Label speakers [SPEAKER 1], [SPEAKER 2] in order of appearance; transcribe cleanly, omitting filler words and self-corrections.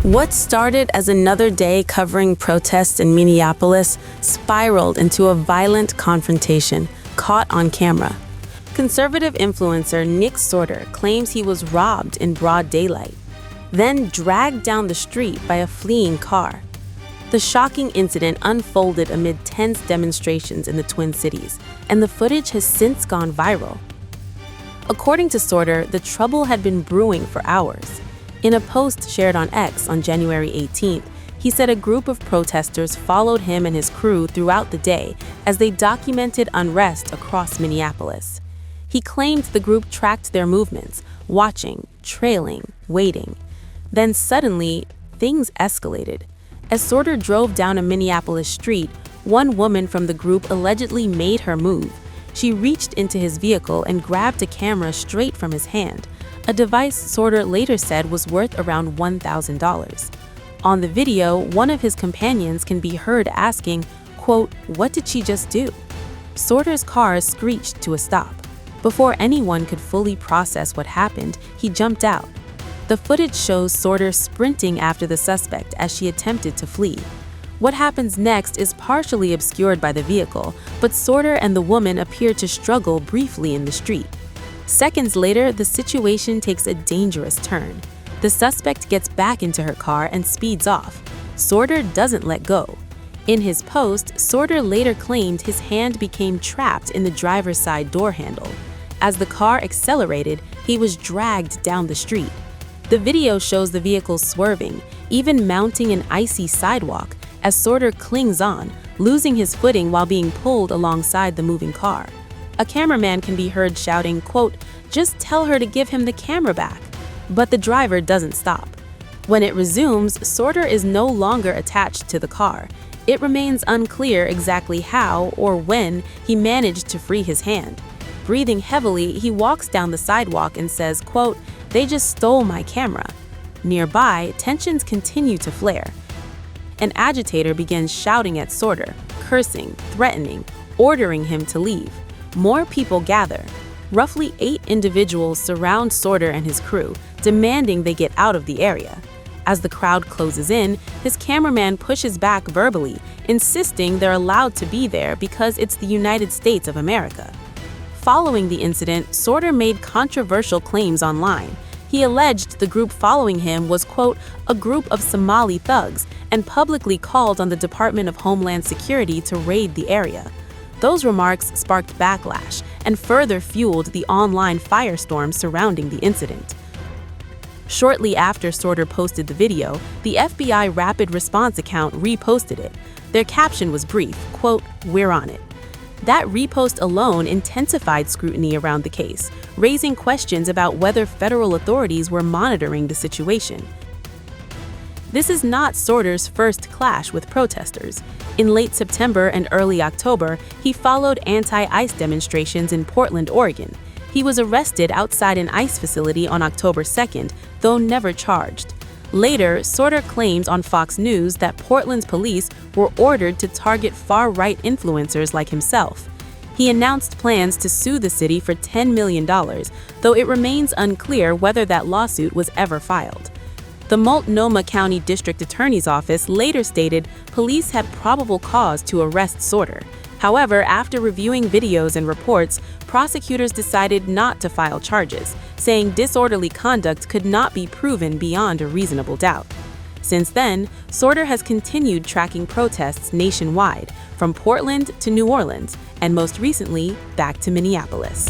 [SPEAKER 1] What started as another day covering protests in Minneapolis spiraled into a violent confrontation, caught on camera. Conservative influencer Nick Sortor claims he was robbed in broad daylight, then dragged down the street by a fleeing car. The shocking incident unfolded amid tense demonstrations in the Twin Cities, and the footage has since gone viral. According to Sortor, the trouble had been brewing for hours. In a post shared on X on January 18th, he said a group of protesters followed him and his crew throughout the day as they documented unrest across Minneapolis. He claimed the group tracked their movements, watching, trailing, waiting. Then suddenly, things escalated. As Sortor drove down a Minneapolis street, one woman from the group allegedly made her move. She reached into his vehicle and grabbed a camera straight from his hand, a device Sortor later said was worth around $1,000. On the video, one of his companions can be heard asking, quote, "What did she just do?" Sortor's car screeched to a stop. Before anyone could fully process what happened, he jumped out. The footage shows Sortor sprinting after the suspect as she attempted to flee. What happens next is partially obscured by the vehicle, but Sortor and the woman appear to struggle briefly in the street. Seconds later, the situation takes a dangerous turn. The suspect gets back into her car and speeds off. Sortor doesn't let go. In his post, Sortor later claimed his hand became trapped in the driver's side door handle. As the car accelerated, he was dragged down the street. The video shows the vehicle swerving, even mounting an icy sidewalk, as Sortor clings on, losing his footing while being pulled alongside the moving car. A cameraman can be heard shouting, quote, "Just tell her to give him the camera back." But the driver doesn't stop. When it resumes, Sortor is no longer attached to the car. It remains unclear exactly how or when he managed to free his hand. Breathing heavily, he walks down the sidewalk and says, quote, "They just stole my camera." Nearby, tensions continue to flare. An agitator begins shouting at Sortor, cursing, threatening, ordering him to leave. More people gather. Roughly 8 individuals surround Sortor and his crew, demanding they get out of the area. As the crowd closes in, his cameraman pushes back verbally, insisting they're allowed to be there because it's the United States of America. Following the incident, Sortor made controversial claims online. He alleged the group following him was, quote, "a group of Somali thugs," and publicly called on the Department of Homeland Security to raid the area. Those remarks sparked backlash and further fueled the online firestorm surrounding the incident. Shortly after Sortor posted the video, the FBI Rapid Response account reposted it. Their caption was brief, quote, "We're on it." That repost alone intensified scrutiny around the case, raising questions about whether federal authorities were monitoring the situation. This is not Sortor's first clash with protesters. In late September and early October, he followed anti-ICE demonstrations in Portland, Oregon. He was arrested outside an ICE facility on October 2nd, though never charged. Later, Sortor claimed on Fox News that Portland's police were ordered to target far-right influencers like himself. He announced plans to sue the city for $10 million, though it remains unclear whether that lawsuit was ever filed. The Multnomah County District Attorney's Office later stated police had probable cause to arrest Sortor. However, after reviewing videos and reports, prosecutors decided not to file charges, saying disorderly conduct could not be proven beyond a reasonable doubt. Since then, Sortor has continued tracking protests nationwide, from Portland to New Orleans, and most recently, back to Minneapolis.